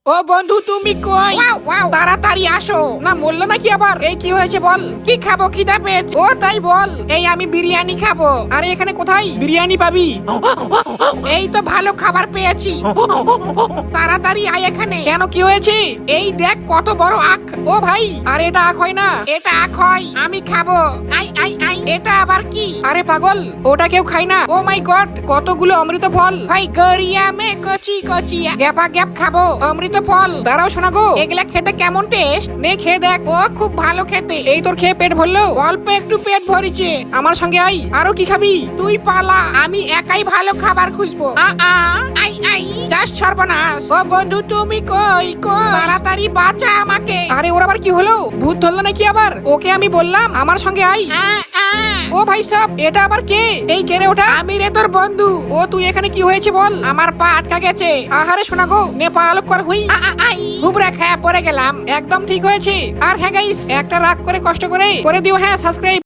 ও বন্ধু তুমি কই? তাড়াতাড়ি আসো। না বললো নাকি আবার? এই কি হয়েছে বল। কি খাবো, খিদা পেয়েছে। ও তাই বল। এই আমি বিরিয়ানি খাবো। আরে এখানে কোথায় বিরিয়ানি পাবি? এই তো ভালো খাবার পেয়েছি। তাড়াতাড়ি আয় এখানে। কেন কি হয়েছে? এই দেখ কত বড় আখ। ও ভাই, আরে এটা আখ হয় না, এটা আখ হয়। আমি খাবো। আই আই আই, এটা আবার কি? আরে পাগল, ওটা কেউ খায় না। ও মাই গড, কতগুলো অমৃত ফল। ভাই গরিয়া মে কচি কচি গ্যাপা গ্যাপ খাবো অমৃত ফল। দাঁড়াও শোনা গো, এগুলা খেতে কেমন টেস্ট? নে খেয়ে দেখ। ও খুব ভালো খেতে। এই তোর খেয়ে পেট ভরলো? অল্প একটু পেট ভরিছে। আমার সঙ্গে আই। আরো কি খাবি? তুই পালা, আমি একাই ভালো খাবার খুঁজবো। আই আই, যাস সর্বনাশ। ও বন্ধু তুমি কই? তাড়াতাড়ি বাঁচা আমাকে। আরে ওর আবার কি হলো? ভূত ধরলো নাকি আবার? ওকে আমি বললাম আমার সঙ্গে আই। ও ভাই সাহেব, এটা আবার কে? এই কেড়ে ওঠা। আমি রে তোর বন্ধু। ও তুই এখানে কি হয়েছে বল? আমার পা আটকা গেছে। আহারে শোনা গো, নে পা আলোক কর। হুই হুবরা খায়া পড়ে গেলাম। একদম ঠিক হয়েছে। আর হ্যাঁ গাইস, একটা রাগ করে কষ্ট করে দিও হ্যাঁ সাবস্ক্রাইব।